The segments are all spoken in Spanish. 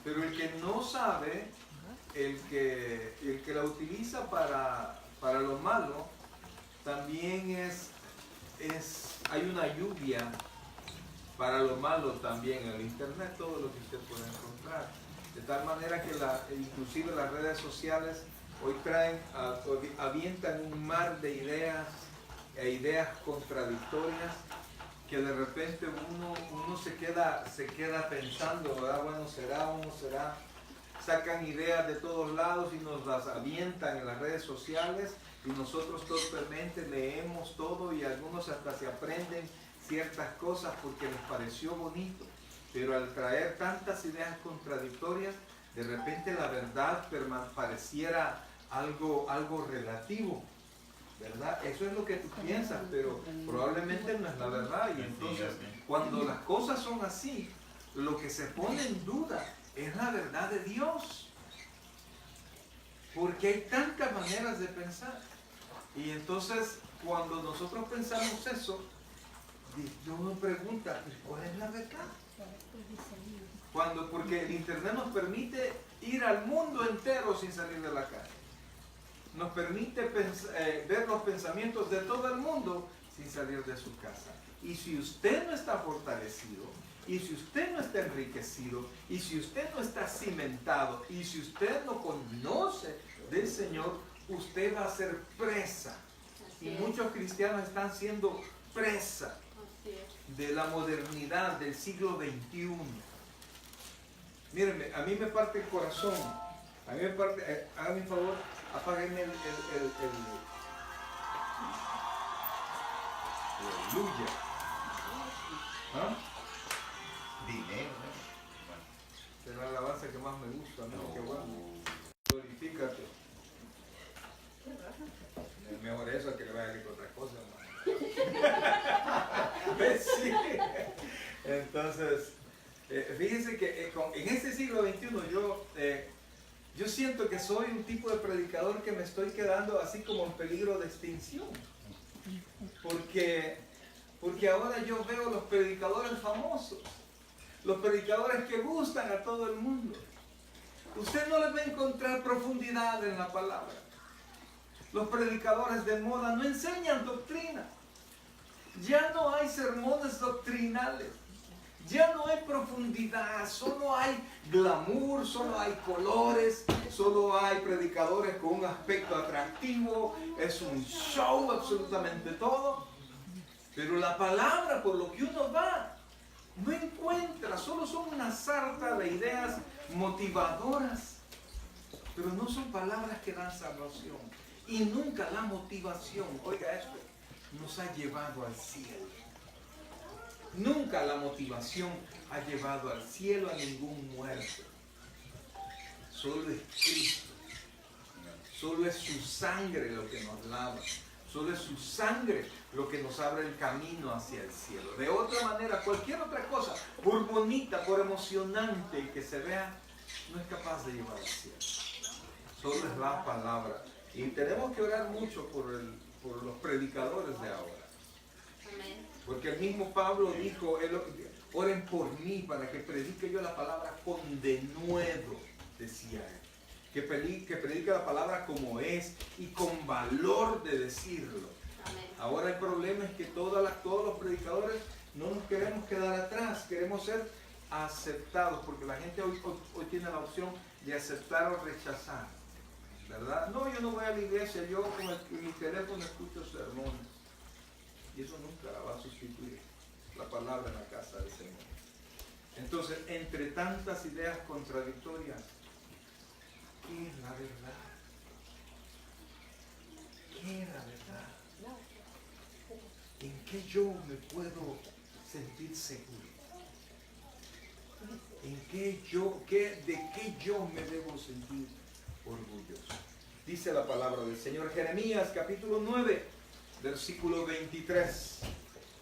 Pero el que no sabe, el que la utiliza para lo malo, también hay una lluvia para lo malo también en el internet, todo lo que usted puede encontrar. De tal manera que inclusive las redes sociales hoy avientan un mar de ideas contradictorias, que de repente uno se queda pensando, ¿verdad? Bueno, será o no será. Sacan ideas de todos lados y nos las avientan en las redes sociales, y nosotros torpemente leemos todo, y algunos hasta se aprenden ciertas cosas porque les pareció bonito. Pero al traer tantas ideas contradictorias, de repente la verdad pareciera algo relativo, ¿verdad? Eso es lo que tú piensas, pero probablemente no es la verdad. Y entonces, cuando las cosas son así, lo que se pone en duda es la verdad de Dios, porque hay tantas maneras de pensar. Y entonces, cuando nosotros pensamos eso, uno pregunta, ¿cuál es la verdad? Porque el internet nos permite ir al mundo entero sin salir de la calle. Nos permite ver los pensamientos de todo el mundo sin salir de su casa. Y si usted no está fortalecido, y si usted no está enriquecido, y si usted no está cimentado, y si usted no conoce del Señor, usted va a ser presa. Y muchos cristianos están siendo presa de la modernidad del siglo XXI. Mírenme, a mí me parte el corazón. A mí me parte, háganme un favor, apáguenme el aleluya. ¿Ah? Dinero. Esta es la alabanza que más me gusta, ¿no? Qué bueno. Glorifícate. Es mejor eso que le vaya a decir otra cosa, hermano. Sí. Entonces, fíjense que en este siglo XXI yo siento que soy un tipo de predicador que me estoy quedando así como en peligro de extinción. Porque ahora yo veo los predicadores famosos, los predicadores que gustan a todo el mundo. Usted no les va a encontrar profundidad en la palabra. Los predicadores de moda no enseñan doctrina. Ya no hay sermones doctrinales. Ya no hay profundidad, solo hay glamour, solo hay colores, solo hay predicadores con un aspecto atractivo, es un show absolutamente todo. Pero la palabra, por lo que uno va, no encuentra, solo son una sarta de ideas motivadoras, pero no son palabras que dan salvación. Y nunca la motivación, oiga esto, nos ha llevado al cielo. Nunca la motivación ha llevado al cielo a ningún muerto. Solo es Cristo. Solo es su sangre lo que nos lava. Solo es su sangre lo que nos abre el camino hacia el cielo. De otra manera, cualquier otra cosa, por bonita, por emocionante que se vea, no es capaz de llevar al cielo. Solo es la palabra. Y tenemos que orar mucho por los predicadores de ahora. Porque el mismo Pablo dijo, oren por mí para que predique yo la palabra con denuedo, decía él. Que predique la palabra como es y con valor de decirlo. Amén. Ahora el problema es que todos los predicadores no nos queremos quedar atrás, queremos ser aceptados, porque la gente hoy tiene la opción de aceptar o rechazar, ¿verdad? No, yo no voy a la iglesia, yo con mi teléfono escucho sermones. Y eso nunca va a sustituir la palabra en la casa del Señor. Entonces, entre tantas ideas contradictorias, ¿qué es la verdad? ¿Qué es la verdad? ¿En qué yo me puedo sentir seguro? ¿De qué yo me debo sentir orgulloso? Dice la palabra del Señor, Jeremías capítulo 9. Versículo 23.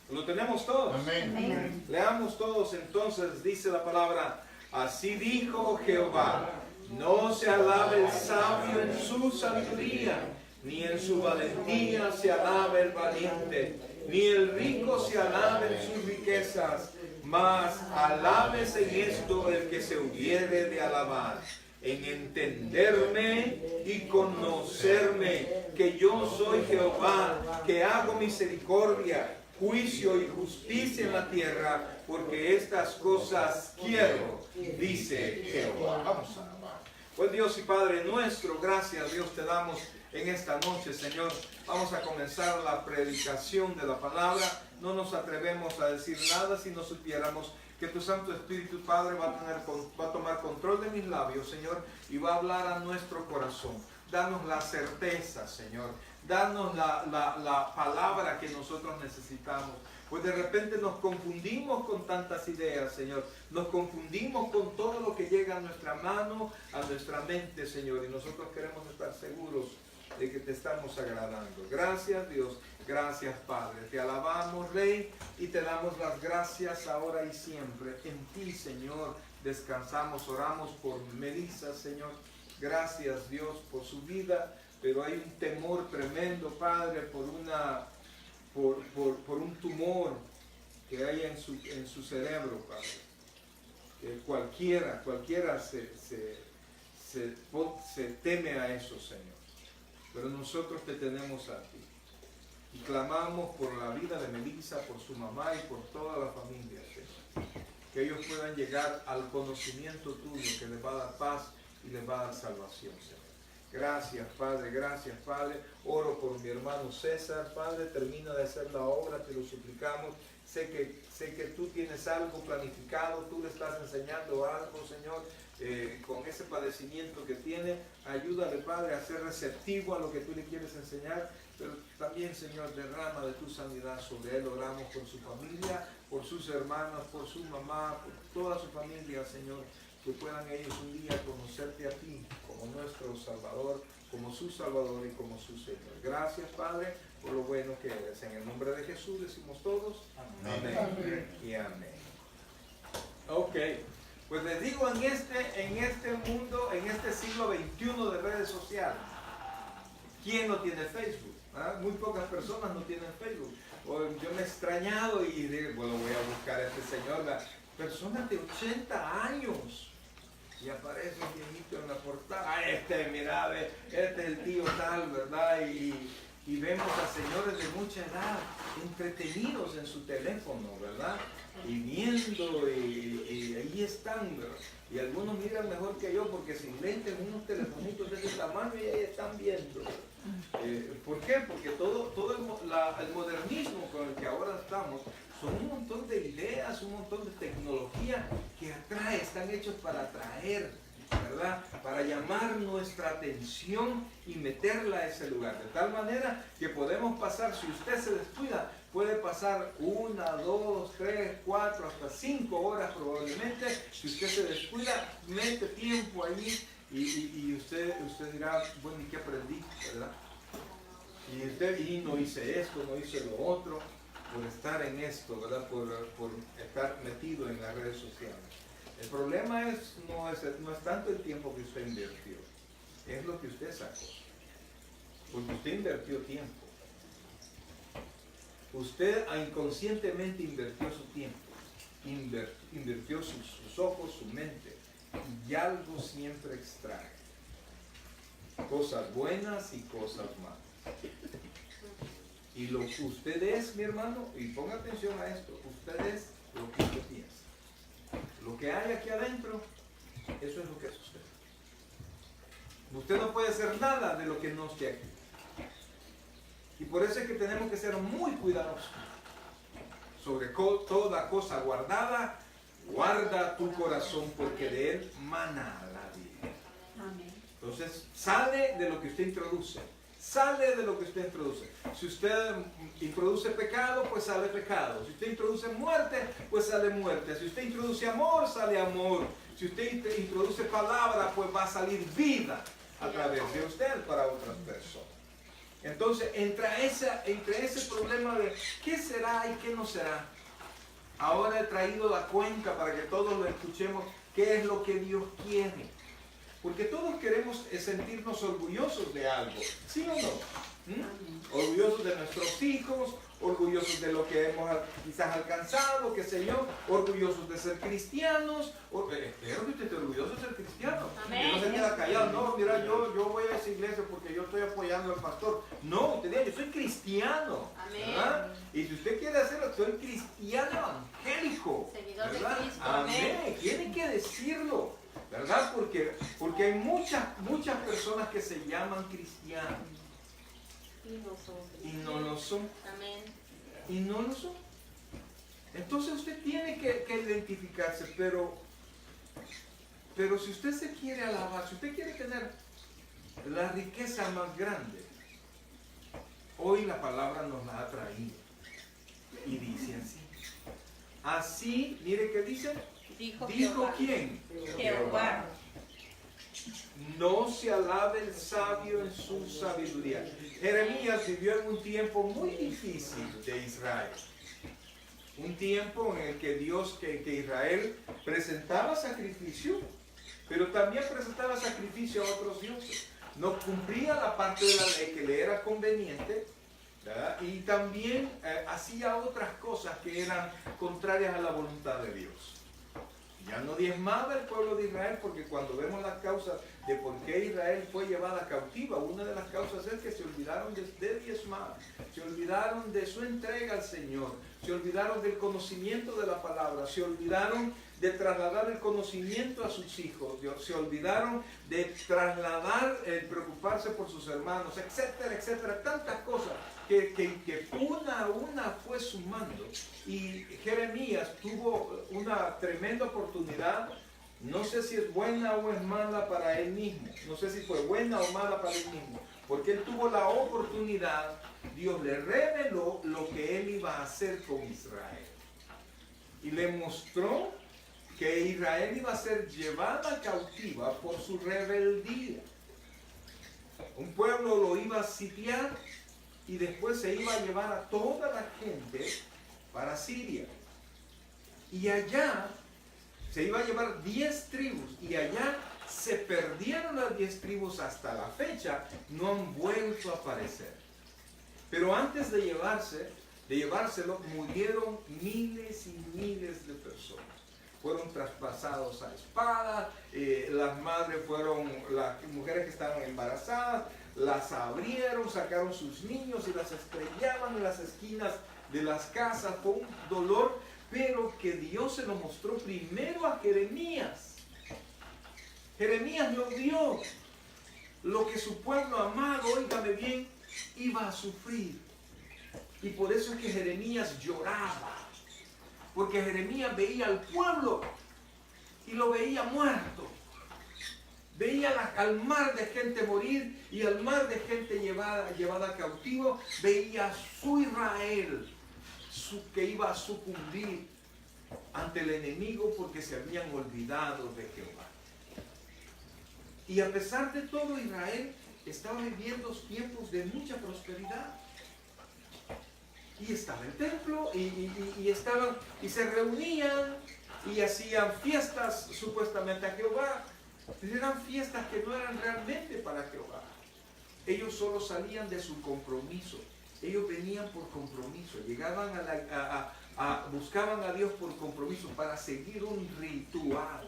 ¿Lo tenemos todos? Amén. Leamos todos entonces, dice la palabra, así dijo Jehová, no se alabe el sabio en su sabiduría, ni en su valentía se alabe el valiente, ni el rico se alabe en sus riquezas, Mas alábese en esto el que se hubiere de alabar, en entenderme y conocerme, que yo soy Jehová, que hago misericordia, juicio y justicia en la tierra, porque estas cosas quiero, dice Jehová. Vamos a alabar. Pues Dios y Padre nuestro, gracias Dios te damos en esta noche, Señor. Vamos a comenzar la predicación de la palabra. No nos atrevemos a decir nada si no supiéramos que tu Santo Espíritu, Padre, va a tomar control de mis labios, Señor, y va a hablar a nuestro corazón. Danos la certeza, Señor. Danos la palabra que nosotros necesitamos. Pues de repente nos confundimos con tantas ideas, Señor. Nos confundimos con todo lo que llega a nuestra mano, a nuestra mente, Señor. Y nosotros queremos estar seguros de que te estamos agradando. Gracias, Dios. Gracias, Padre. Te alabamos, Rey, y te damos las gracias ahora y siempre. En ti, Señor, descansamos, oramos por Melissa, Señor. Gracias, Dios, por su vida. Pero hay un temor tremendo, Padre, por un tumor que hay en su cerebro, Padre. Que cualquiera se teme a eso, Señor. Pero nosotros te tenemos a ti. Y clamamos por la vida de Melissa, por su mamá y por toda la familia, Señor. Que ellos puedan llegar al conocimiento tuyo, que les va a dar paz y les va a dar salvación, Señor. Gracias, Padre, gracias, Padre. Oro por mi hermano César, Padre. Termina de hacer la obra, te lo suplicamos. Sé que tú tienes algo planificado, tú le estás enseñando algo, Señor. Con ese padecimiento que tiene, ayúdale, Padre, a ser receptivo a lo que tú le quieres enseñar, pero también, Señor, derrama de tu sanidad sobre él. Oramos por su familia, por sus hermanos, por su mamá, por toda su familia, Señor, que puedan ellos un día conocerte a ti como nuestro Salvador, como su Salvador y como su Señor. Gracias, Padre, por lo bueno que eres. En el nombre de Jesús decimos todos, amén, amén y amén. Ok. Pues les digo, en este mundo, en este siglo XXI de redes sociales, ¿quién no tiene Facebook? ¿Ah? Muy pocas personas no tienen Facebook. Yo me he extrañado y digo, bueno, voy a buscar a este señor, personas de 80 años, y aparece un viejito en la portada. Mira, este es el tío tal, ¿verdad? Y vemos a señores de mucha edad entretenidos en su teléfono, ¿verdad? Y viendo, y ahí están, ¿verdad? Y algunos miran mejor que yo porque sin lentes, unos telefonitos de ese tamaño, y ahí están viendo. ¿Por qué? Porque todo el modernismo con el que ahora estamos son un montón de ideas, un montón de tecnología que atrae, están hechos para atraer, ¿verdad? Para llamar nuestra atención y meterla a ese lugar. De tal manera que podemos pasar, si usted se descuida, puede pasar 1, 2, 3, 4, hasta 5 horas probablemente. Si usted se descuida, mete tiempo allí y usted dirá, bueno, ¿y qué aprendí? ¿Verdad? Y no hice esto, no hice lo otro, por estar en esto, ¿verdad? Por estar metido en las redes sociales. El problema no es tanto el tiempo que usted invirtió, es lo que usted sacó. Porque usted invirtió tiempo. Usted inconscientemente invirtió su tiempo, invirtió sus ojos, su mente, y algo siempre extrae. Cosas buenas y cosas malas. Y lo que usted es, mi hermano, y ponga atención a esto, usted es lo que usted piensa. Lo que hay aquí adentro, eso es lo que es usted. Usted no puede hacer nada de lo que no esté aquí. Y por eso es que tenemos que ser muy cuidadosos. Sobre toda cosa guardada, guarda tu corazón, porque de él mana la vida. Amén. Entonces, sale de lo que usted introduce. Sale de lo que usted introduce. Si usted introduce pecado, pues sale pecado. Si usted introduce muerte, pues sale muerte. Si usted introduce amor, sale amor. Si usted introduce palabra, pues va a salir vida a través de usted para otras personas. Entonces, entre ese problema de qué será y qué no será, ahora he traído la cuenta para que todos lo escuchemos, qué es lo que Dios quiere. Porque todos queremos sentirnos orgullosos de algo, ¿sí o no? Orgullosos de nuestros hijos, orgullosos de lo que hemos quizás alcanzado, qué sé yo, orgullosos de ser cristianos. Espero que usted esté orgulloso de ser cristiano. Amén. Que no se queda callado. No, mira, yo voy a esa iglesia porque yo estoy apoyando al pastor. No, usted diga, yo soy cristiano. Amén. ¿Verdad? Y si usted quiere hacerlo, soy cristiano evangélico. Seguidor de ¿verdad? Cristo. Amén. Tiene que decirlo. ¿Verdad? Porque hay muchas personas que se llaman cristianos y no lo son. Amén. Y no lo son. Entonces usted tiene que identificarse, pero si usted se quiere alabar, si usted quiere tener la riqueza más grande, hoy la palabra nos la ha traído. Y dice así. Así, mire que dice. Dijo ¿Quién? Jehová. No se alabe el sabio en su sabiduría. Jeremías vivió en un tiempo muy difícil de Israel. Un tiempo en el que que Israel presentaba sacrificio, pero también presentaba sacrificio a otros dioses. No cumplía la parte de la ley que le era conveniente, ¿verdad? Y también hacía otras cosas que eran contrarias a la voluntad de Dios. Ya no diezmaba el pueblo de Israel, porque cuando vemos las causas de por qué Israel fue llevada cautiva, una de las causas es que se olvidaron de diezmar, se olvidaron de su entrega al Señor, se olvidaron del conocimiento de la palabra, se olvidaron de trasladar el conocimiento a sus hijos, se olvidaron de trasladar el preocuparse por sus hermanos, etcétera, etcétera, tantas cosas que una a una fue sumando. Y Jeremías tuvo una tremenda oportunidad. No sé si es buena o es mala para él mismo, no sé si fue buena o mala para él mismo, porque él tuvo la oportunidad. Dios le reveló lo que él iba a hacer con Israel y le mostró que Israel iba a ser llevada cautiva por su rebeldía. Un pueblo lo iba a sitiar y después se iba a llevar a toda la gente para Siria. Y allá se iba a llevar 10 tribus y allá se perdieron las 10 tribus hasta la fecha, no han vuelto a aparecer. Pero antes de llevárselo, murieron miles y miles de personas. Fueron traspasados a espada, las mujeres que estaban embarazadas, las abrieron, sacaron sus niños y las estrellaban en las esquinas de las casas. Fue un dolor, pero que Dios se lo mostró primero a Jeremías. Jeremías no vio lo que su pueblo amado, óigame bien, iba a sufrir. Y por eso es que Jeremías lloraba. Porque Jeremías veía al pueblo y lo veía muerto. Veía al mar de gente morir y al mar de gente llevada cautivo. Veía a su Israel que iba a sucumbir ante el enemigo porque se habían olvidado de Jehová. Y a pesar de todo, Israel estaba viviendo tiempos de mucha prosperidad. Y estaba el templo y se reunían y hacían fiestas supuestamente a Jehová. Pero eran fiestas que no eran realmente para Jehová. Ellos solo salían de su compromiso. Ellos venían por compromiso. Llegaban buscaban a Dios por compromiso para seguir un ritual.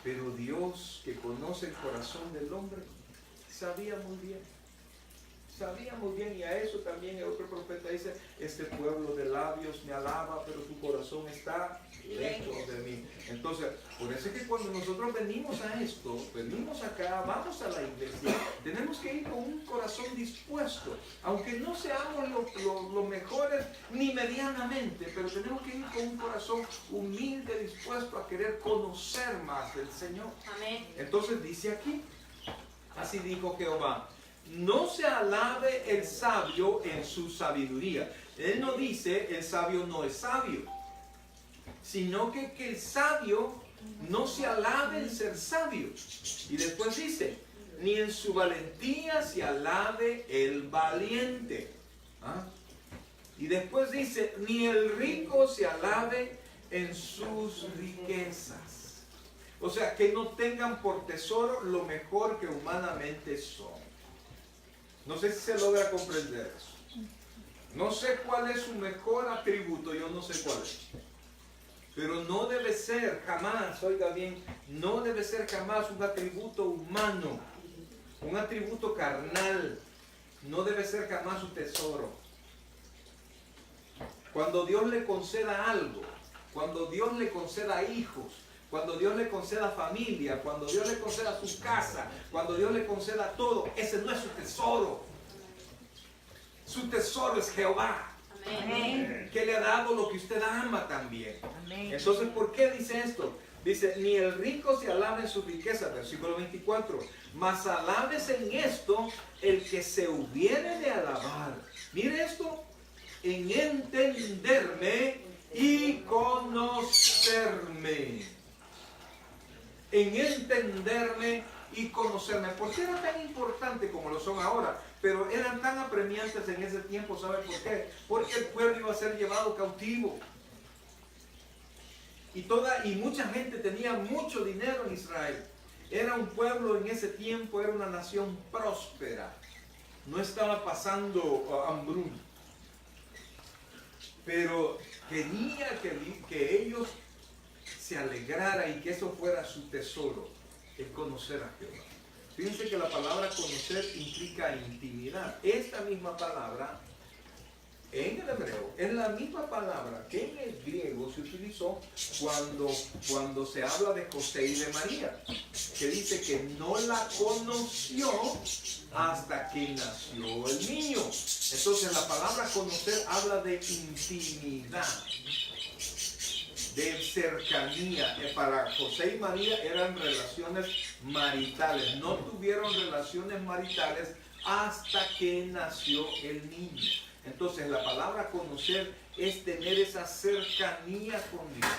Pero Dios, que conoce el corazón del hombre, sabía muy bien. Sabía muy bien, y a eso también el otro profeta dice: este pueblo de labios me alaba, pero su corazón está lejos de mí. Entonces, por eso es que cuando nosotros venimos a esto, venimos acá, vamos a la iglesia, tenemos que ir con un corazón dispuesto, aunque no seamos los mejores ni medianamente, pero tenemos que ir con un corazón humilde, dispuesto a querer conocer más del Señor. Amén. Entonces dice aquí: así dijo Jehová, no se alabe el sabio en su sabiduría. Él no dice el sabio no es sabio, sino que el sabio no se alabe en ser sabio. Y después dice, ni en su valentía se alabe el valiente. ¿Ah? Y después dice, ni el rico se alabe en sus riquezas. O sea, que no tengan por tesoro lo mejor que humanamente son. No sé si se logra comprender eso. No sé cuál es su mejor atributo, yo no sé cuál es. Pero no debe ser jamás, oiga bien, no debe ser jamás un atributo humano, un atributo carnal. No debe ser jamás su tesoro. Cuando Dios le conceda algo, cuando Dios le conceda hijos, cuando Dios le conceda familia, cuando Dios le conceda su casa, cuando Dios le conceda todo, ese no es su tesoro. Su tesoro es Jehová. Amén. Que le ha dado lo que usted ama también. Amén. Entonces, ¿por qué dice esto? Dice, ni el rico se alabe en su riqueza, versículo 24, mas alábese en esto el que se hubiere de alabar. Mire esto, en entenderme y conocerme. En entenderme y conocerme. ¿Por qué era tan importante como lo son ahora? Pero eran tan apremiantes en ese tiempo, ¿sabe por qué? Porque el pueblo iba a ser llevado cautivo. Y mucha gente tenía mucho dinero en Israel. Era un pueblo en ese tiempo, era una nación próspera. No estaba pasando hambruna. Pero quería que ellos se alegraran y que eso fuera su tesoro, el conocer a Jehová. Fíjense que la palabra conocer implica intimidad. Esta misma palabra en el hebreo es la misma palabra que en el griego se utilizó cuando se habla de José y de María, que dice que no la conoció hasta que nació el niño. Entonces la palabra conocer habla de intimidad, de cercanía. Para José y María eran relaciones maritales, no tuvieron relaciones maritales hasta que nació el niño. Entonces la palabra conocer es tener esa cercanía con Dios,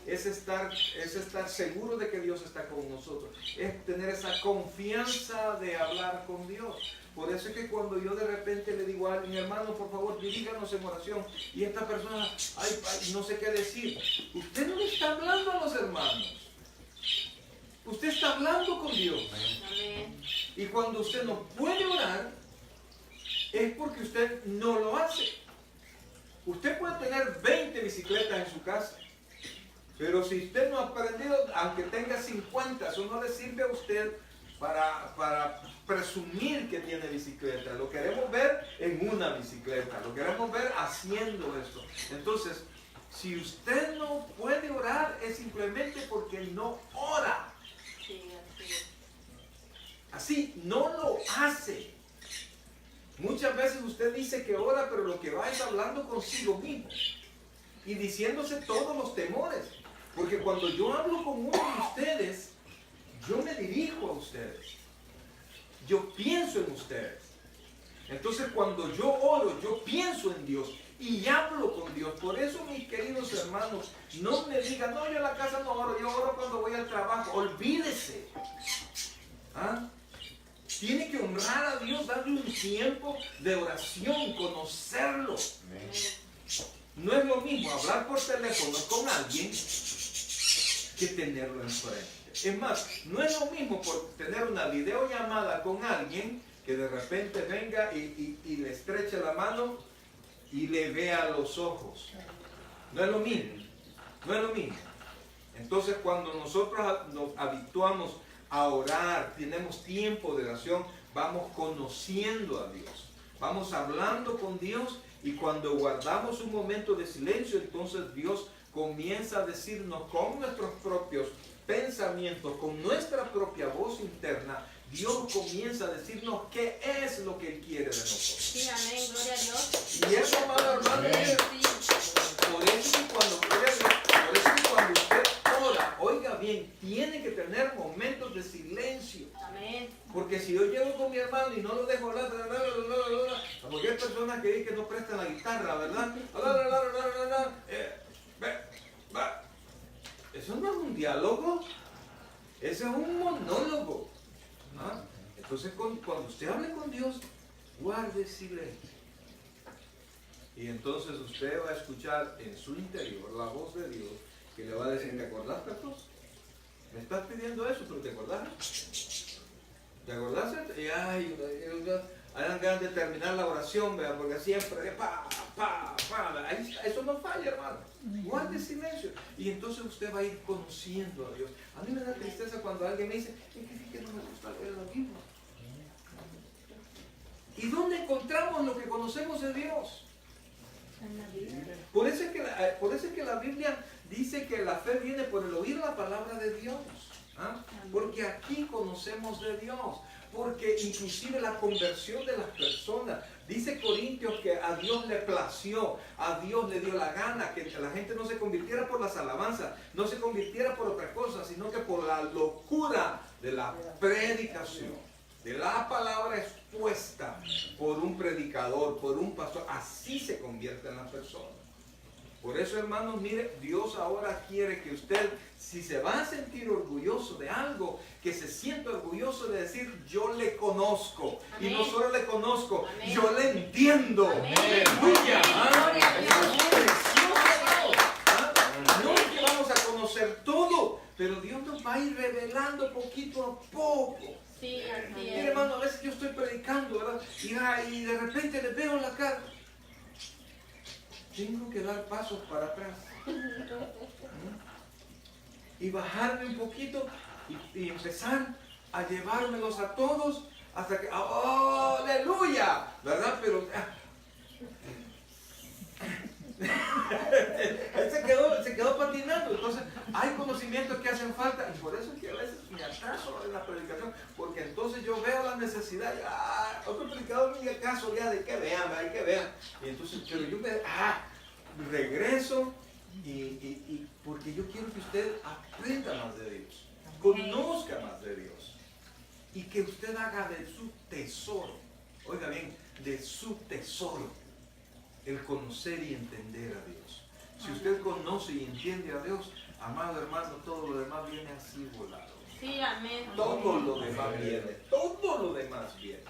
es estar seguro de que Dios está con nosotros, es tener esa confianza de hablar con Dios. Por eso es que cuando yo de repente le digo a alguien, hermano, por favor, diríganos en oración, y esta persona, ay, no sé qué decir, usted no le está hablando a los hermanos, usted está hablando con Dios. Amén. Y cuando usted no puede orar, es porque usted no lo hace. Usted puede tener 20 bicicletas en su casa, pero si usted no ha aprendido, aunque tenga 50, eso no le sirve a usted para presumir que tiene bicicleta. Lo queremos ver en una bicicleta, lo queremos ver haciendo eso. Entonces, si usted no puede orar, es simplemente porque no ora. Sí, así es. Así, no lo hace. Muchas veces usted dice que ora, pero lo que va es hablando consigo mismo y diciéndose todos los temores. Porque cuando yo hablo con uno de ustedes, yo me dirijo a ustedes. Yo pienso en ustedes. Entonces cuando yo oro, yo pienso en Dios y hablo con Dios. Por eso, mis queridos hermanos, no me digan, no, yo en la casa no oro, yo oro cuando voy al trabajo. Olvídese. ¿Ah? Tiene que honrar a Dios, darle un tiempo de oración, conocerlo. No es lo mismo hablar por teléfono con alguien que tenerlo enfrente. Es más, no es lo mismo por tener una videollamada con alguien que de repente venga y le estreche la mano y le vea los ojos. No es lo mismo. No es lo mismo. Entonces, cuando nosotros nos habituamos a orar, tenemos tiempo de oración, vamos conociendo a Dios, vamos hablando con Dios, y cuando guardamos un momento de silencio, entonces Dios comienza a decirnos con nuestros propios pensamientos, con nuestra propia voz interna. Dios comienza a decirnos qué es lo que Él quiere de nosotros. Sí, amén, gloria a Dios. Y eso, amado hermano, por eso que cuando usted ora, oiga bien, tiene que tener momentos de silencio. Amén. Porque si yo llego con mi hermano y no lo dejo hablar, porque hay personas que dicen que no prestan la guitarra, ¿verdad? Eso no es un diálogo, eso es un monólogo. ¿Ah? Entonces cuando usted hable con Dios, guarde silencio. Y entonces usted va a escuchar en su interior la voz de Dios que le va a decir, ¿te acordás, Carlos? Me estás pidiendo eso, pero ¿te acordás? ¿Te acordás? Y ay, dan ganas de terminar la oración, ¿verdad? Porque siempre, ahí está, eso no falla, hermano. Guarde silencio. Y entonces usted va a ir conociendo a Dios. A mí me da tristeza cuando alguien me dice, es que no me gusta leer la Biblia. ¿Y dónde encontramos lo que conocemos de Dios? En la Biblia. Por eso es que la Biblia dice que la fe viene por el oír la palabra de Dios. ¿Ah? Porque aquí conocemos de Dios. Porque inclusive la conversión de las personas, dice Corintios que a Dios le plació, a Dios le dio la gana que la gente no se convirtiera por las alabanzas, no se convirtiera por otra cosa, sino que por la locura de la predicación, de la palabra expuesta por un predicador, por un pastor. Así se convierten las personas. Por eso, hermanos, mire, Dios ahora quiere que usted, si se va a sentir orgulloso de algo, que se sienta orgulloso de decir, yo le conozco. Amén. Y no solo le conozco, Amén. yo le entiendo. Amén. Aleluya. ¿Ah? Gloria a Dios. Eso es precioso. ¿Ah? No es que vamos a conocer todo, pero Dios nos va a ir revelando poquito a poco. Sí, así Mire, es. hermano, a veces yo estoy predicando, ¿verdad? Y de repente le veo en la cara. Tengo que dar pasos para atrás. Y bajarme un poquito y empezar a llevármelos a todos hasta que, ¡oh, aleluya! ¿Verdad? Pero él se quedó patinando. Entonces hay conocimientos que hacen falta y por eso es que a veces me atraso en la predicación, porque entonces yo veo la necesidad y otro predicador me haga caso ya de que vean, hay que vean. Y entonces pero yo regreso y porque yo quiero que usted aprenda más de Dios, conozca más de Dios y que usted haga de su tesoro, oiga bien, de su tesoro el conocer y entender a Dios. Si usted conoce y entiende a Dios, amado hermano, todo lo demás viene así volado. Sí, amén. Todo lo demás viene, todo lo demás viene.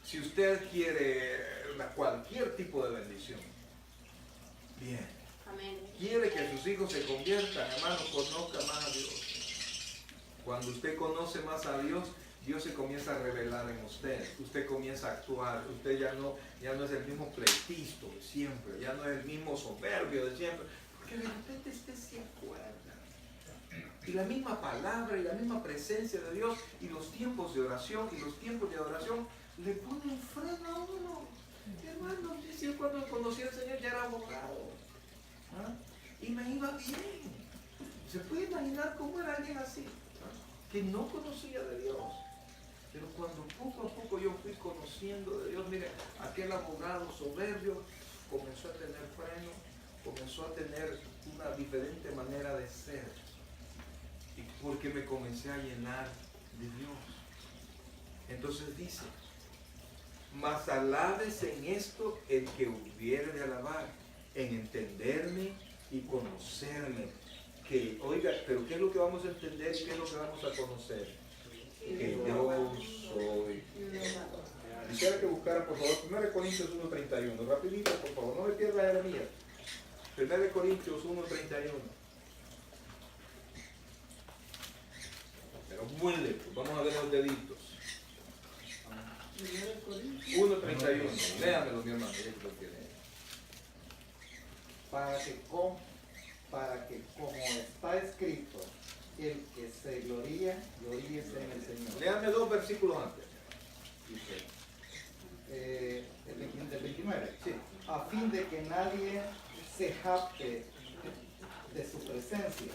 Si usted quiere cualquier tipo de bendición, bien. Amén. Quiere que sus hijos se conviertan, hermano, conozca más a Dios. Cuando usted conoce más a Dios, Dios se comienza a revelar en usted. Usted comienza a actuar. Usted ya no es el mismo pleitisto de siempre. Ya no es el mismo soberbio de siempre. Porque de repente usted se acuerda. Y la misma palabra y la misma presencia de Dios y los tiempos de oración y los tiempos de adoración le ponen freno a uno. Hermano, yo cuando conocí al Señor ya era abogado. ¿Ah? Y me iba bien. ¿Se puede imaginar cómo era alguien así? ¿Ah? Que no conocía de Dios. Pero cuando poco a poco yo fui conociendo de Dios, mire, aquel abogado soberbio comenzó a tener freno, comenzó a tener una diferente manera de ser. Y porque me comencé a llenar de Dios. Entonces dice, mas alabes en esto el que hubiere de alabar, en entenderme y conocerme. Que, oiga, pero ¿qué es lo que vamos a entender y qué es lo que vamos a conocer? Que yo soy. Quisiera que buscaran, por favor, 1 Corintios 1:31. Rapidito, por favor, no me pierda Jeremías. 1 Corintios 1:31. Pero muy lejos, vamos a ver los deditos. 1:31. Léamelo, mi hermano. Para que como está escrito, el que se gloríe, gloríese en el Señor. Léame 2 versículos antes. Dice, el 29. Sí. A fin de que nadie se jacte de su presencia,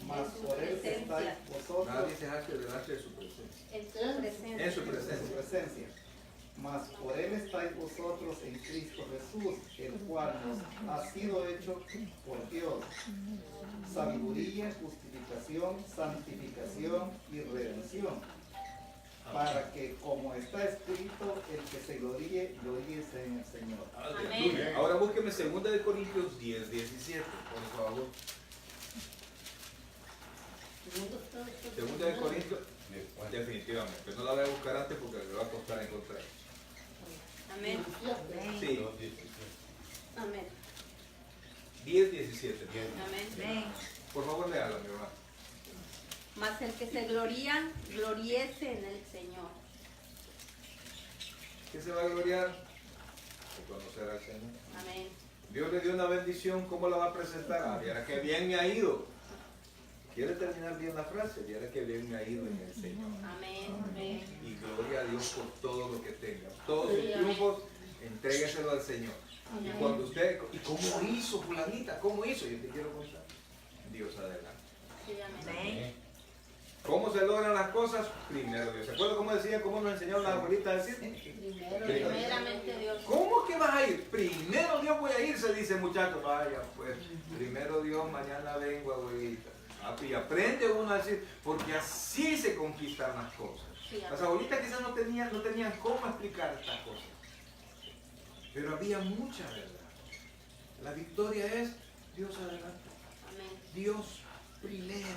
mas por él estáis vosotros Nadie se hace delante de su presencia. En su presencia. En su en su presencia. presencia. Mas por él estáis vosotros en Cristo Jesús, el cual nos ha sido hecho por Dios. Sabiduría, justificación, santificación y redención. Para que, como está escrito, el que se gloríe, gloríese en el Señor. Aleluya. Ahora búsqueme 2 Corintios 10:17, por favor. 2 Corintios, definitivamente. No la voy a buscar antes porque me va a costar encontrar. Amén. Sí, Amén. 10:17. Amén. Por favor, léala, mi hermano. Mas el que se gloría, gloriese en el Señor. ¿Qué se va a gloriar? De conocer al Señor. Amén. Dios le dio una bendición, ¿cómo la va a presentar? Ah, viera que bien me ha ido. ¿Quiere terminar bien la frase? Viera que bien me ha ido en el Señor. Amén. Amén. Y gloria a Dios por todo lo que tenga. Todos sus Sí, triunfos, entrégueselo al Señor. Y Amén. cuando usted, ¿y cómo hizo fulanita? ¿Cómo hizo? Yo te quiero contar. Dios adelante. Sí, amén. ¿Cómo se logran las cosas? Primero Dios. ¿Se acuerda cómo decía, cómo nos enseñaron las abuelitas a decir? Primeramente Dios. ¿Cómo que vas a ir? Primero Dios voy a ir, se dice muchachos. Vaya, pues, primero Dios, mañana vengo, abuelita. Y aprende uno a decir, porque así se conquistan las cosas. Sí, Las abuelitas quizás no tenían cómo explicar estas cosas. Pero había mucha verdad. La victoria es Dios adelante. Amén. Dios primero.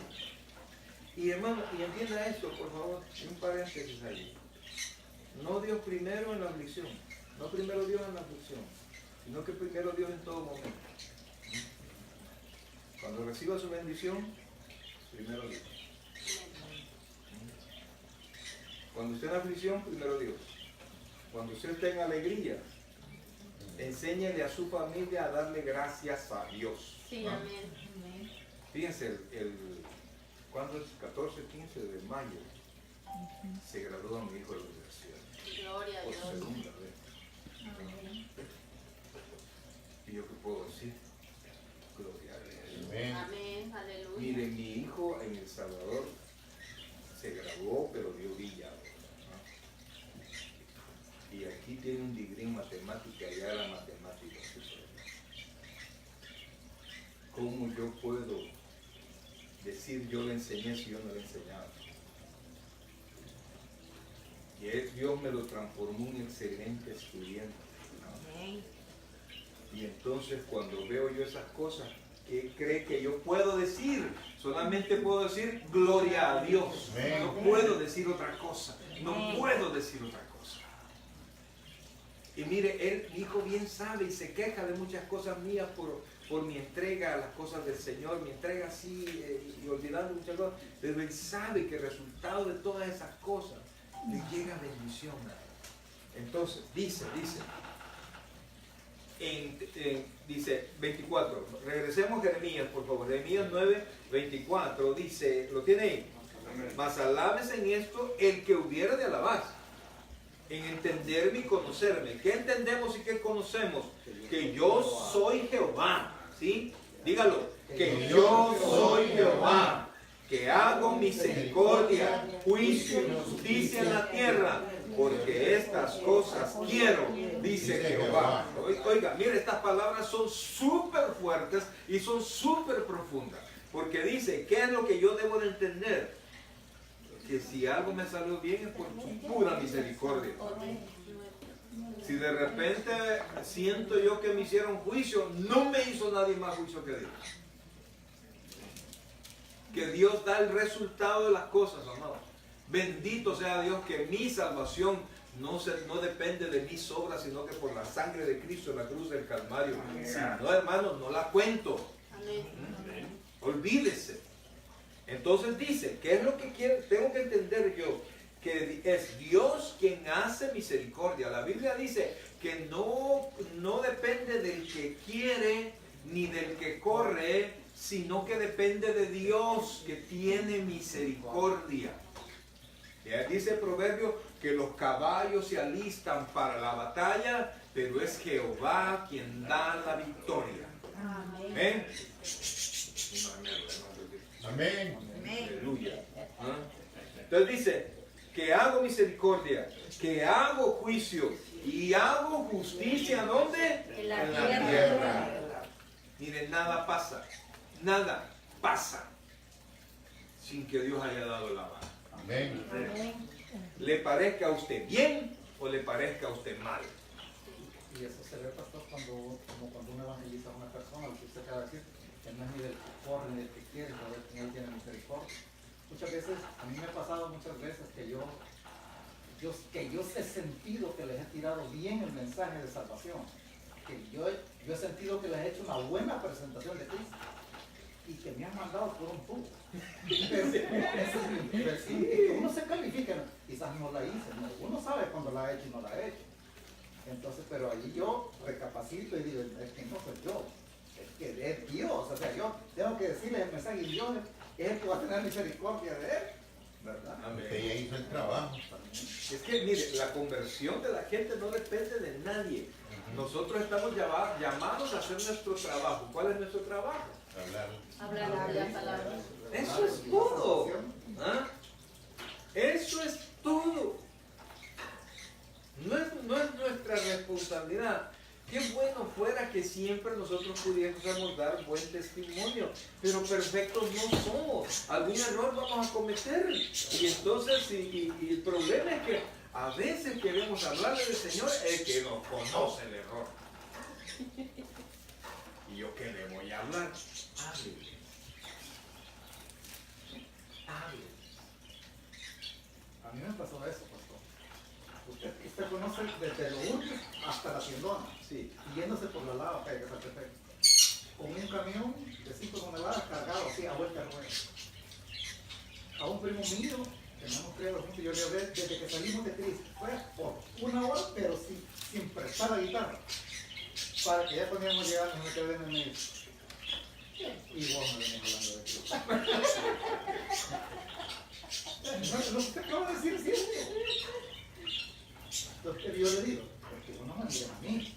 Y hermano, y entienda esto, por favor, un paréntesis ahí. No Dios primero en la aflicción, no primero Dios en la aflicción, sino que primero Dios en todo momento. Cuando reciba su bendición, primero Dios. Cuando esté en aflicción, primero Dios. Cuando usted tenga alegría, enséñele a su familia a darle gracias a Dios. Sí, ¿Ah? amén. Fíjense, ¿cuándo es? 14, 15 de mayo se gradúa mi hijo de la universidad. Gloria a Por Dios. segunda vez. ¿Y yo qué puedo decir? Gloria a Dios. Amén. Aleluya. Mire, mi hijo en El Salvador se graduó, pero dio villa. ¿No? Y aquí tiene un degree en matemática, ya era matemática. ¿Cómo yo puedo decir yo le enseñé si yo no le enseñaba? Y Dios me lo transformó en un excelente estudiante. ¿No? Y entonces cuando veo yo esas cosas, ¿qué cree que yo puedo decir? Solamente puedo decir gloria a Dios. No puedo decir otra cosa. No puedo decir otra cosa. Y mire, mi hijo bien sabe y se queja de muchas cosas mías por mi entrega a las cosas del Señor, mi entrega así y olvidando muchas cosas. Pero él sabe que el resultado de todas esas cosas le llega bendición a él. Entonces, dice 24, regresemos a Jeremías, por favor. Jeremías 9, 24, dice, ¿lo tiene ahí? Mas alabes en esto el que hubiera de alabar, en entenderme y conocerme. ¿Qué entendemos y qué conocemos? Que yo soy Jehová, ¿sí? Dígalo, que yo soy Jehová, que hago misericordia, juicio y justicia en la tierra, porque estas cosas quiero, dice Jehová. Oiga, mire, estas palabras son súper fuertes y son súper profundas, porque dice, ¿qué es lo que yo debo de entender? Que si algo me salió bien es por su pura misericordia. Si de repente siento yo que me hicieron juicio, no me hizo nadie más juicio que Dios. Que Dios da el resultado de las cosas, amados. Bendito sea Dios, que mi salvación no depende de mis obras, sino que por la sangre de Cristo en la cruz del Calvario. Si no, hermanos, no la cuento. Amén. Olvídese. Entonces dice, ¿qué es lo que tengo que entender yo? Que es Dios quien hace misericordia. La Biblia dice que no depende del que quiere ni del que corre, sino que depende de Dios que tiene misericordia. Ya dice el proverbio que los caballos se alistan para la batalla, pero es Jehová quien da la victoria. Amén. Amén. Aleluya. ¿Ah? Entonces dice que hago misericordia, que hago juicio y hago justicia. ¿Dónde? En la tierra. Miren, nada pasa sin que Dios haya dado la mano. Amén. Le parezca a usted bien o le parezca a usted mal. Y eso se ve, pastor, como cuando uno evangeliza a una persona, lo que usted acaba de decir, que no es ni del que corre ni del que quiere, sino del que Él tiene misericordia. Muchas veces, a mí me ha pasado muchas veces que yo he sentido que les he tirado bien el mensaje de salvación, que yo he sentido que les he hecho una buena presentación de Cristo y que me han mandado por un tubo. Que uno se califica, quizás no la hice, uno sabe cuando la ha hecho y no la ha hecho, Entonces, pero ahí yo recapacito y digo, es que no soy yo, es que es Dios. O sea, yo tengo que decirle el mensaje y Dios es el que va a tener misericordia de él, ¿verdad? Amén. Usted ya hizo el trabajo. Es que, mire, la conversión de la gente no depende de nadie. Nosotros estamos llamados a hacer nuestro trabajo. ¿Cuál es nuestro trabajo? Hablar. Hablar la palabra. Eso es todo. ¿Ah? Eso es todo. No es nuestra responsabilidad. Qué bueno fuera que siempre nosotros pudiésemos dar buen testimonio, pero perfectos no somos. Algún error vamos a cometer. Y entonces, y el problema es que a veces queremos hablarle del Señor, el que nos conoce el error. ¿Y yo qué le voy a hablar? Háblele. Háblele. A mí me pasó eso, pastor. Usted conoce desde lo último hasta la tiendona, Sí. y yéndose por la lava, que es perfecto. Con un camión de 5 toneladas cargado así a vuelta de rueda. A un primo mío, que no hemos creado juntos, yo le hablé desde que salimos de Cristo. Fue por 1 hora, pero sin prestar la guitarra. Para que ya cuando íbamos llegando, no me quedé en el medio. Y vos me venís hablando de Cristo. Lo que usted acaba de decir es cierto. Entonces yo le digo, porque vos no me miras a mí.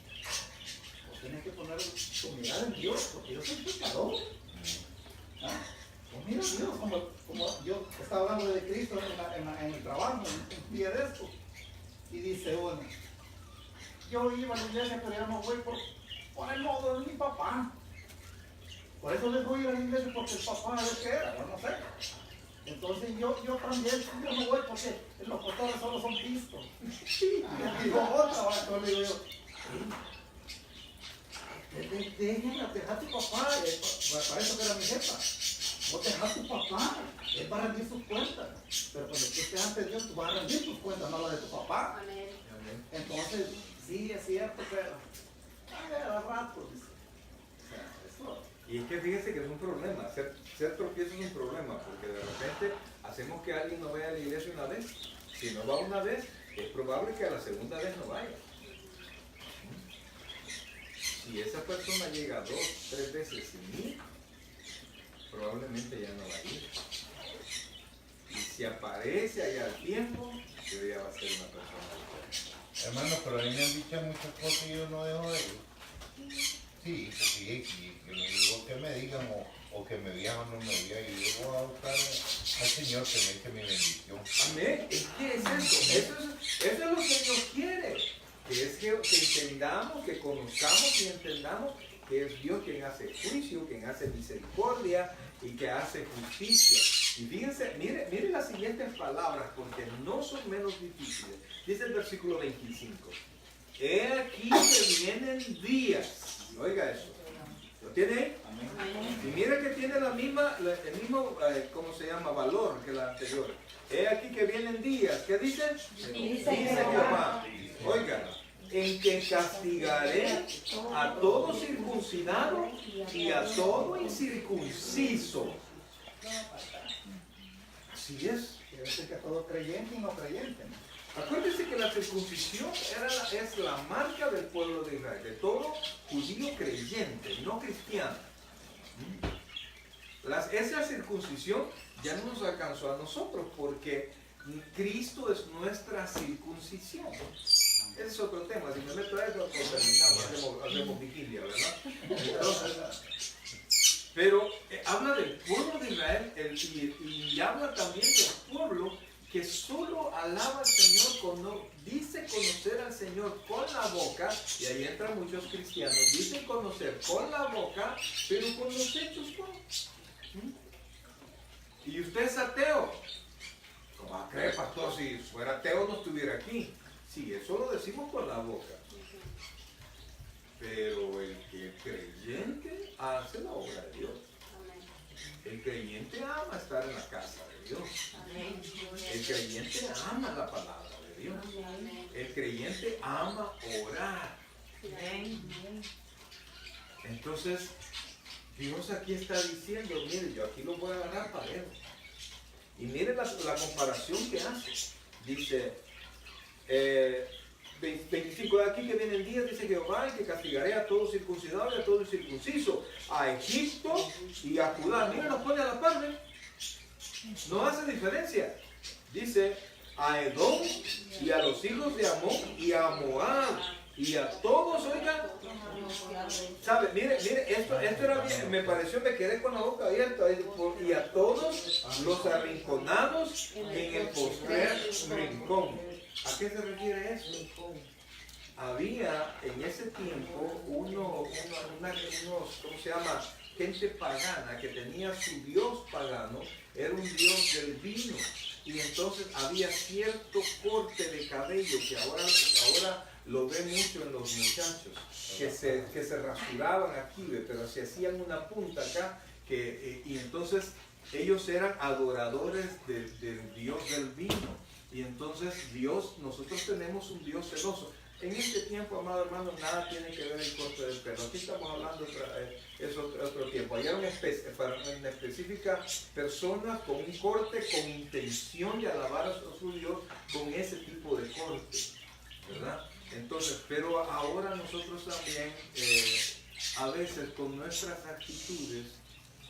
Vos tenés que poner tu mirada en Dios, porque yo soy pecador. ¿Ah? Pues mira a Dios, como yo estaba hablando de Cristo en el trabajo, un día de esto. Y dice uno, yo iba a la iglesia, pero ya no voy por el modo de mi papá. Por eso les voy a ir a la iglesia, porque el papá es que era, yo no sé. Entonces yo también, yo no voy porque los pastores solo son pistos. Y digo otra, entonces le digo yo, déjenla, deja a tu papá, para eso que era mi jefa. Vos deja a tu papá, él va a rendir sus cuentas. Pero cuando tú estés ante Dios, tú vas a rendir tus cuentas, no las de tu papá. Amén. Entonces, sí, es cierto, pero a rato, dice. O sea, eso. Y es que fíjese que es un problema, ser tropiezo es un problema, porque de repente hacemos que alguien no vaya a la iglesia una vez. Si no va una vez, es probable que a la segunda vez no vaya. Si esa persona llega 2, 3 veces sin ir, probablemente ya no va a ir. Y si aparece allá al tiempo, yo ya va a ser una persona diferente. Hermano, pero a mí me han dicho muchas cosas y yo no dejo de ir. Sí, yo no digo que me digan o que me vean o no me vean. Yo voy a buscar al Señor que me eche mi bendición. Amén. Es que es eso. Eso es lo que Dios quiere. Que es que entendamos, que conozcamos y entendamos que es Dios quien hace juicio, quien hace misericordia y que hace justicia. Y fíjense, mire las siguientes palabras, porque no son menos difíciles. Dice el versículo 25. He aquí que vienen días. Oiga eso. ¿Lo tiene ahí? Y mira que tiene el mismo, ¿cómo se llama? Valor que la anterior. He aquí que vienen días. ¿Qué dice? Dice Jehová. Oiga, en que castigaré a todo circuncidado y a todo incircunciso. Así es. Quiere decir que todo creyente y no creyente. Acuérdense que la circuncisión es la marca del pueblo de Israel, de todo judío creyente, no cristiano. Esa circuncisión ya no nos alcanzó a nosotros porque Cristo es nuestra circuncisión. Ese es otro tema, si me meto a eso, pues terminamos, hacemos vigilia, ¿verdad? Entonces, pero habla del pueblo de Israel y habla también del pueblo que solo alaba al Señor, dice conocer al Señor con la boca, y ahí entran muchos cristianos, dicen conocer con la boca, pero con los hechos no. Y usted es ateo. ¿Cómo va a creer, pastor? Si fuera ateo no estuviera aquí. Sí, eso lo decimos con la boca. Pero el que es creyente hace la obra de Dios. El creyente ama estar en la casa de Dios. El creyente ama la palabra de Dios. El creyente ama orar. Entonces, Dios aquí está diciendo, mire, yo aquí lo voy a agarrar para él. Y mire la comparación que hace. Dice, 25 de aquí que vienen días, dice Jehová, que castigaré a todo circuncidado y a todo incircunciso, a Egipto y a Judá. Mira, nos pone a la par, ¿ven? No hace diferencia. Dice a Edom y a los hijos de Amón y a Moab y a todos, oigan. ¿Sabe? Mire, esto era bien, me pareció, me quedé con la boca abierta. Y a todos los arrinconados en el postrer rincón. ¿A qué se refiere eso? Había en ese tiempo unos, ¿cómo se llama? Gente pagana que tenía su dios pagano, era un dios del vino. Y entonces había cierto corte de cabello que ahora lo ve mucho en los muchachos, que se rasuraban aquí, pero se hacían una punta acá, y entonces ellos eran adoradores del dios del vino. Y entonces nosotros tenemos un Dios celoso. En este tiempo, amado hermano, nada tiene que ver el corte del pelo. Aquí estamos hablando es otro tiempo. Allá para una específica persona con un corte, con intención de alabar a su Dios, con ese tipo de corte, ¿verdad? Entonces, pero ahora nosotros también, a veces con nuestras actitudes,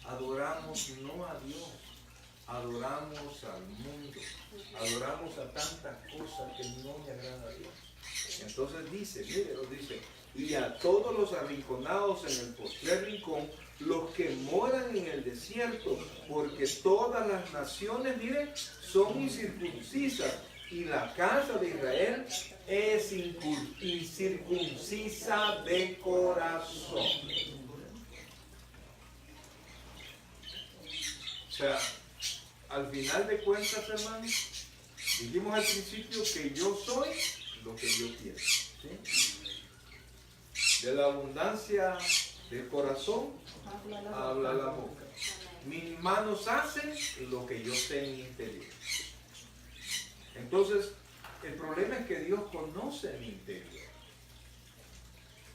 adoramos no a Dios, adoramos al mundo, adoramos a tantas cosas que no me agrada a Dios. Entonces dice, mire, lo dice, y a todos los arrinconados en el postrer rincón, los que moran en el desierto, porque todas las naciones, mire, son incircuncisas, y la casa de Israel es incircuncisa de corazón. O sea, al final de cuentas, hermanos, dijimos al principio que yo soy lo que yo quiero, ¿sí? De la abundancia del corazón habla la boca. Mis manos hacen lo que yo sé en mi interior. Entonces, el problema es que Dios conoce mi interior.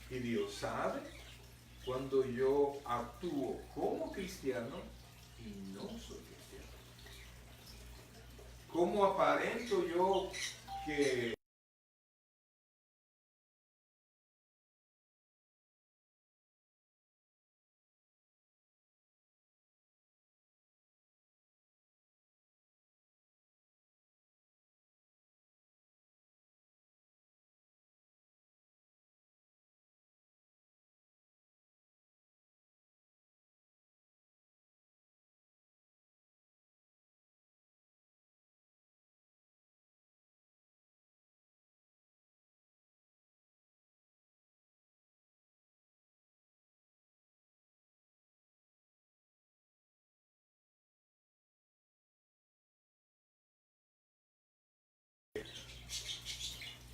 Y Dios sabe cuando yo actúo como cristiano y no soy cristiano. ¿Cómo aparento yo que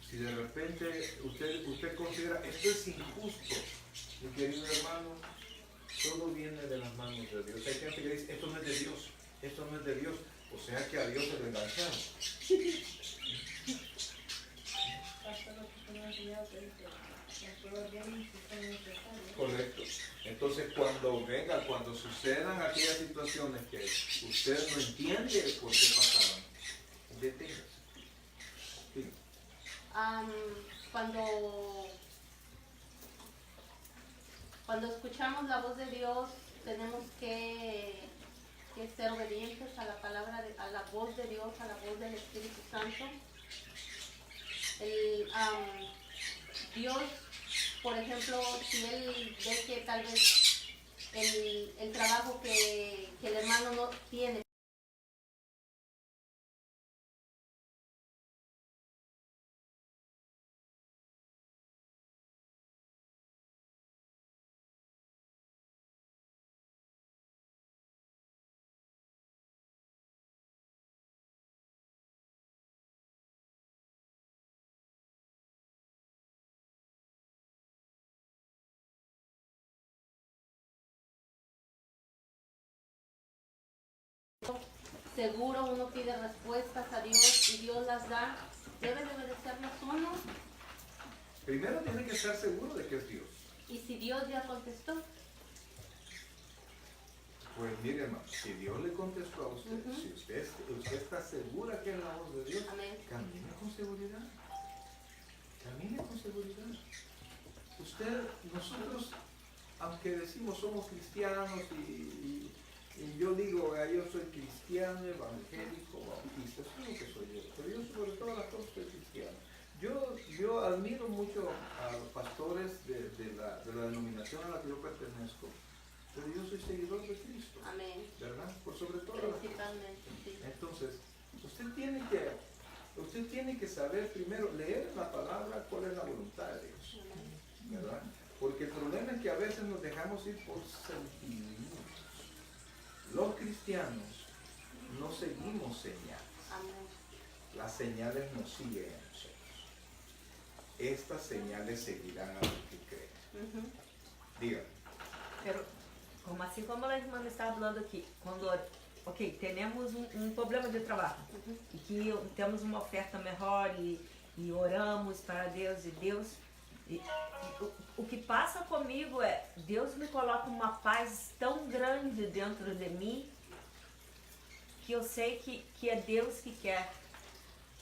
si de repente usted considera esto es injusto, mi querido hermano, todo viene de las manos de Dios. Hay gente que dice, esto no es de Dios, esto no es de Dios, o sea que a Dios se le engancharon. Correcto. Entonces cuando sucedan aquellas situaciones que usted no entiende por qué pasaron, deténgase. Sí. Cuando escuchamos la voz de Dios, tenemos que ser obedientes a la palabra, a la voz de Dios, a la voz del Espíritu Santo. Dios, por ejemplo, si Él ve que tal vez el trabajo que el hermano no tiene, seguro uno pide respuestas a Dios y Dios las da, debe de obedecerlas o no. Primero tiene que estar seguro de que es Dios. Y si Dios ya contestó, pues mire, hermano, si Dios le contestó a usted, si usted está segura que es la voz de Dios, amén. camine con seguridad. Camine con seguridad. Nosotros, aunque decimos somos cristianos y yo digo, yo soy cristiano, evangélico, bautista, eso es lo que soy yo, pero yo sobre todas las cosas soy cristiano. Yo admiro mucho a los pastores de la denominación a la que yo pertenezco, pero yo soy seguidor de Cristo. Amén. ¿Verdad? Por sobre todo las cosas. Principalmente, sí. Entonces, usted tiene que saber primero leer la palabra cuál es la voluntad de Dios. Amén. ¿Verdad? Porque el problema es que a veces nos dejamos ir por sentimientos. Los cristianos no seguimos señales. Amén. Las señales nos siguen a nosotros. Estas señales seguirán a los que creen. Ujú. Diga. Pero, como assim como a irmã estava falando aqui, quando, ok, temos problema de trabalho, e que temos uma oferta melhor e oramos para Deus, o que passa comigo é, Deus me coloca uma paz tão grande dentro de mim, que eu sei que é Deus que quer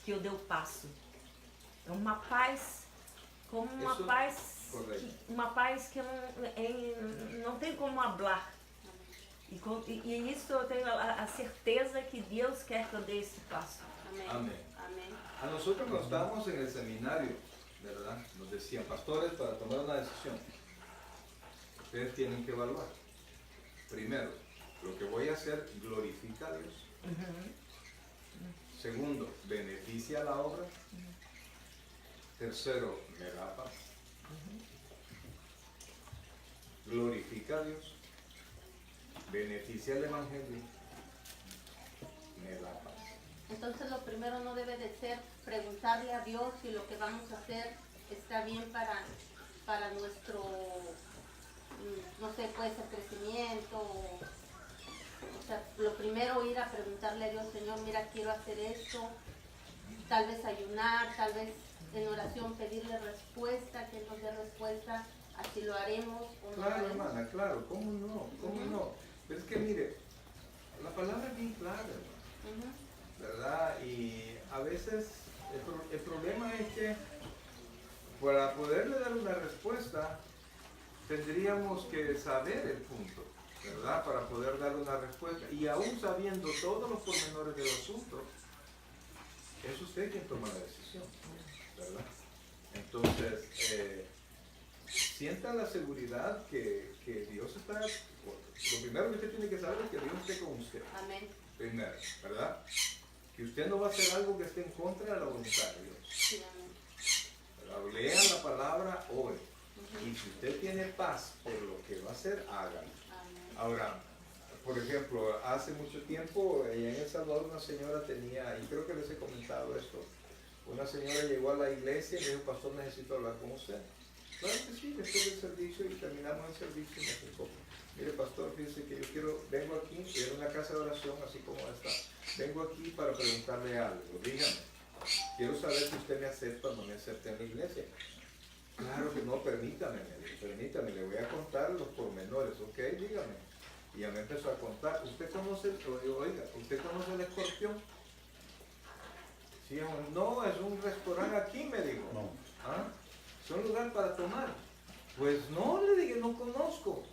que eu dê o passo. É uma paz, como uma Isso, paz... correto. Uma paz que não tem como falar. E isso eu tenho a certeza que Deus quer que eu dê esse passo. Amén. Amén. Amén. A nosotros cuando estábamos en el seminario, ¿verdad? Nos decían, pastores, para tomar una decisión, ustedes tienen que evaluar. Primero, lo que voy a hacer glorifica a Dios. Segundo, beneficia a la obra. Tercero, me da paz. Glorifica a Dios. Beneficia el Evangelio. Me da paz. Entonces lo primero no debe de ser preguntarle a Dios si lo que vamos a hacer está bien para nuestro, no sé, puede ser crecimiento. O sea, lo primero ir a preguntarle a Dios, Señor, mira, quiero hacer esto. Tal vez ayunar, tal vez en oración pedirle respuesta, que Él nos dé respuesta. Así lo haremos o no lo Claro, haremos. hermana, claro. ¿Cómo no? ¿Cómo no? Pero es que mire, la palabra es bien clara, hermano. Ujú. ¿Verdad? Y a veces el problema es que para poderle dar una respuesta tendríamos que saber el punto, ¿verdad? Para poder dar una respuesta. Y aún sabiendo todos los pormenores del asunto, es usted quien toma la decisión, ¿verdad? Entonces, sienta la seguridad que Dios está... Lo primero que usted tiene que saber es que Dios esté con usted. Amén. Primero, ¿verdad? Que usted no va a hacer algo que esté en contra de la voluntad de Dios. Sí, amén. ¿Verdad? Lean la palabra hoy. Ujú. Y si usted tiene paz por lo que va a hacer, hágalo. Amén. Ahora, por ejemplo, hace mucho tiempo allá en El Salvador una señora tenía, y creo que les he comentado esto, una señora llegó a la iglesia y me dijo, pastor, necesito hablar con usted. Claro que sí, después del servicio y terminamos el servicio y me acercó. Mire, pastor, fíjese que yo vengo aquí, en una casa de oración así como esta, vengo aquí para preguntarle algo, dígame. Quiero saber si usted me acepta o no me acepta en la iglesia. Claro que no, permítame, me dijo, permítame, le voy a contar los pormenores, ok, dígame. Y ya me empezó a contar, ¿usted conoce, oiga, ¿usted conoce el Escorpión? Sí, no, es un restaurante aquí, me dijo. No. ¿Ah? ¿Es un lugar para tomar? Pues no, le dije, no conozco.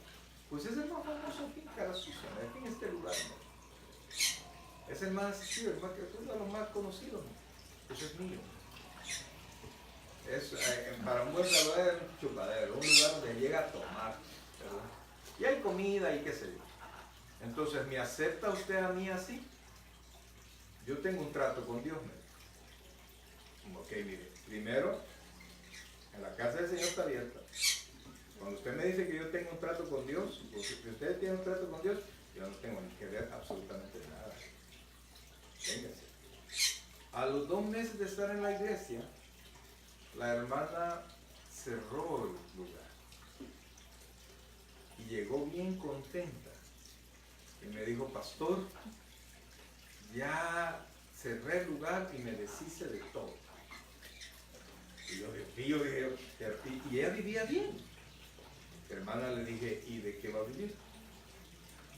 Pues es el más famoso aquí en Carasusa, aquí en este lugar, ¿no? Es el más asistido, es uno de los más conocidos, ¿no? Eso es mío. Es, para un buen salvador es un chupadero, un lugar donde llega a tomar, ¿verdad? Y hay comida y qué sé yo. Entonces, ¿me acepta usted a mí así? Yo tengo un trato con Dios, me dijo. Ok, mire, primero, en la casa del Señor está abierta. Cuando usted me dice que yo tengo un trato con Dios, o que usted tiene un trato con Dios, yo no tengo ni que ver absolutamente nada. Véngase. A los 2 meses de estar en la iglesia, la hermana cerró el lugar y llegó bien contenta y me dijo, pastor, ya cerré el lugar y me deshice de todo. Y yo, Dios mío, dije, y ella vivía bien. Hermana, le dije, ¿y de qué va a vivir?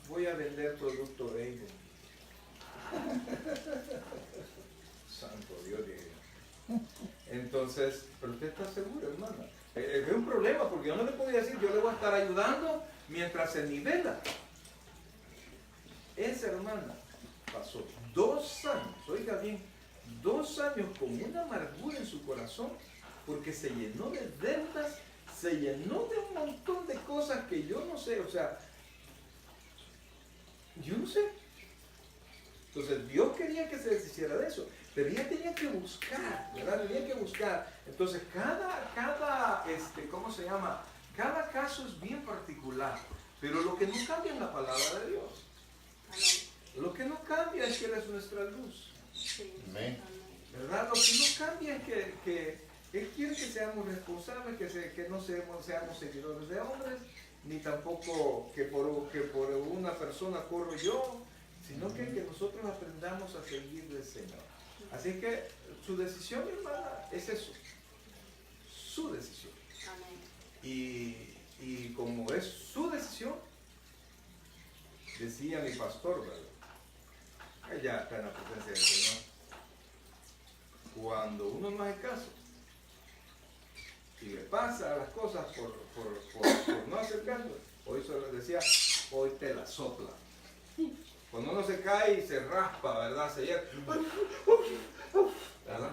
Voy a vender producto de Avon. Santo Dios, dije yo. Entonces, pero usted está seguro, hermana. Es un problema porque yo no le podía decir, yo le voy a estar ayudando mientras se nivela. Esa hermana pasó 2 años, oiga bien, 2 años con una amargura en su corazón porque se llenó de deudas, se llenó de un montón de cosas que yo no sé, o sea, yo no sé. Entonces Dios quería que se deshiciera de eso, pero ella tenía que buscar, ¿verdad? Tenía que buscar. Entonces ¿cómo se llama? Cada caso es bien particular, pero lo que no cambia es la palabra de Dios. Amén. Lo que no cambia es que Él es nuestra luz. Sí. Amén. ¿Verdad? Lo que no cambia es que Él quiere que seamos responsables, que no seamos seguidores de hombres, ni tampoco que por una persona corro yo, sino que nosotros aprendamos a seguir del Señor. Así que su decisión, hermana, es eso, su decisión. Amén. Y como es su decisión, decía mi pastor, ¿verdad? Allá está en la presencia del Señor. Cuando uno no hace caso y le pasa las cosas por no hacer caso, hoy solo decía, hoy te la sopla. Cuando uno se cae y se raspa, ¿verdad? Se llega, ¿verdad?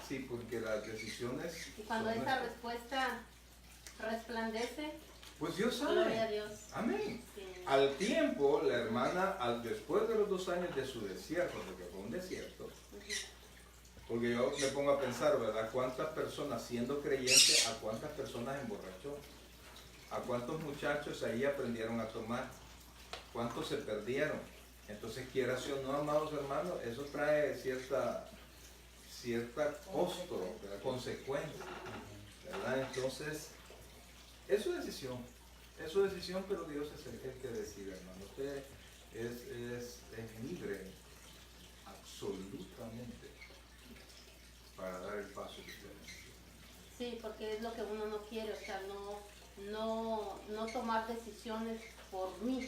Sí, porque las decisiones... Y cuando son esa nuestras. respuesta resplandece, Pues Dios gloria a sabe. Dios. Amén. Sí. Al tiempo, la hermana, después de los 2 años de su desierto, porque fue un desierto, porque yo me pongo a pensar, ¿verdad? ¿Cuántas personas, siendo creyentes, a cuántas personas emborrachó? ¿A cuántos muchachos ahí aprendieron a tomar? ¿Cuántos se perdieron? Entonces, quieras o no, amados hermanos, eso trae cierta costo, ¿verdad? Consecuencia, ¿verdad? Entonces, es su decisión, pero Dios es el que decide, hermano. Usted es libre, absolutamente, para dar el paso que usted necesita. Sí, porque es lo que uno no quiere, o sea, no tomar decisiones por mí,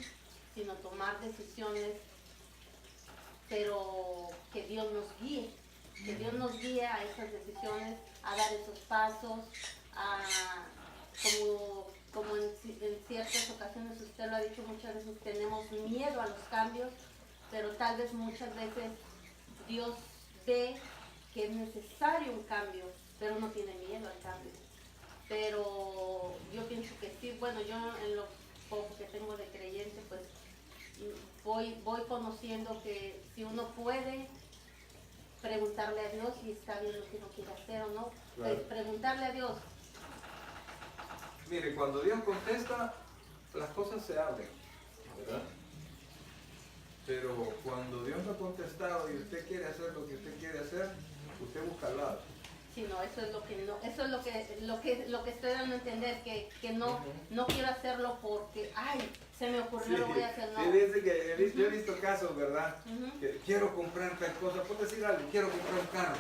sino tomar decisiones, pero que Dios nos guíe a esas decisiones, a dar esos pasos, como en ciertas ocasiones usted lo ha dicho muchas veces, tenemos miedo a los cambios, pero tal vez muchas veces Dios ve que es necesario un cambio, pero no tiene miedo al cambio. Pero yo pienso que sí, bueno, yo en lo poco que tengo de creyente, pues voy conociendo que si uno puede preguntarle a Dios y está bien lo que uno quiere hacer o no, Claro. preguntarle a Dios. Mire, cuando Dios contesta, las cosas se abren, ¿verdad? Pero cuando Dios no ha contestado y usted quiere hacer lo que usted quiere hacer, usted busca al lado. Sí, no, eso es lo que no, eso es lo que estoy dando a entender, que no quiero hacerlo porque, ay, se me ocurrió, lo voy a hacer, no. Sí, dice que yo he visto casos, ¿verdad? Ujú. Que quiero comprar tal cosa, por decir algo, quiero comprar un carro.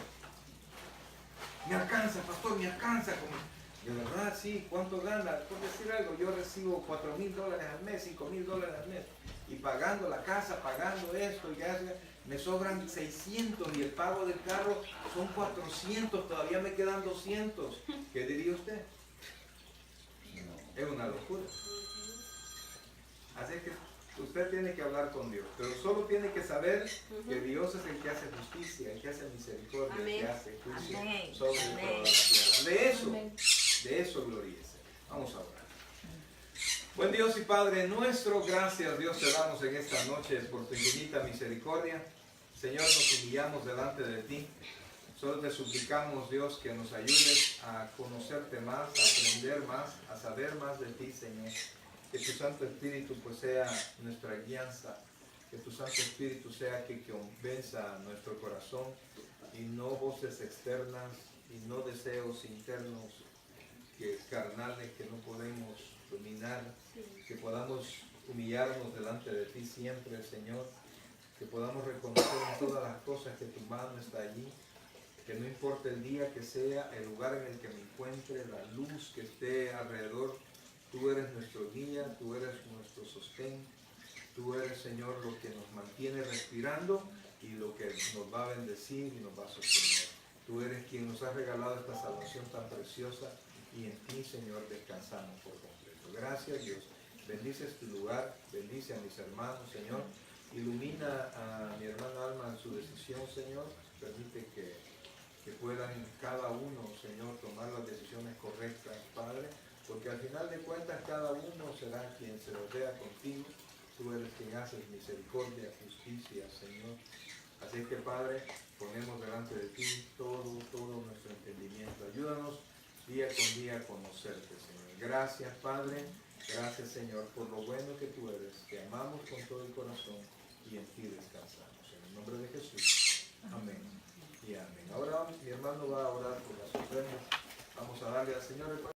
Me alcanza, pastor, me alcanza. De verdad, sí, ¿cuánto gana? Por decir algo, yo recibo $4,000 al mes, $5,000 al mes. Y pagando la casa, pagando esto, y eso, me sobran 600 y el pago del carro son 400, todavía me quedan 200. ¿Qué diría usted? Es una locura. Así que usted tiene que hablar con Dios, pero solo tiene que saber que Dios es el que hace justicia, el que hace misericordia, el que Amén. hace juicio Amén. sobre Amén. toda la tierra. De eso gloríese. Vamos a orar. Buen Dios y Padre nuestro, gracias Dios te damos en esta noche por tu infinita misericordia. Señor, nos humillamos delante de ti. Solo te suplicamos, Dios, que nos ayudes a conocerte más, a aprender más, a saber más de ti, Señor. Que tu Santo Espíritu pues sea nuestra guianza. Que tu Santo Espíritu sea que convenza nuestro corazón y no voces externas y no deseos internos carnales que no podemos dominar. Que podamos humillarnos delante de ti siempre, Señor. Que podamos reconocer en todas las cosas que tu mano está allí. Que no importa el día que sea, el lugar en el que me encuentre, la luz que esté alrededor, tú eres nuestro guía, tú eres nuestro sostén, tú eres, Señor, lo que nos mantiene respirando y lo que nos va a bendecir y nos va a sostener. Tú eres quien nos ha regalado esta salvación tan preciosa y en ti, Señor, descansamos por completo. Gracias, Dios. Bendice este lugar, bendice a mis hermanos, Señor. Ilumina a mi hermana Alma en su decisión, Señor. Permite que puedan cada uno, Señor, tomar las decisiones correctas, Padre, porque al final de cuentas cada uno será quien se rodea contigo. Tú eres quien haces misericordia, justicia, Señor. Así que, Padre, ponemos delante de ti todo nuestro entendimiento. Ayúdanos día con día a conocerte, Señor. Gracias, Padre. Gracias, Señor, por lo bueno que tú eres. Te amamos con todo el corazón y en ti descansamos. En el nombre de Jesús. Amén. Y amén. Ahora mi hermano va a orar por las ofrendas. Vamos a darle al Señor el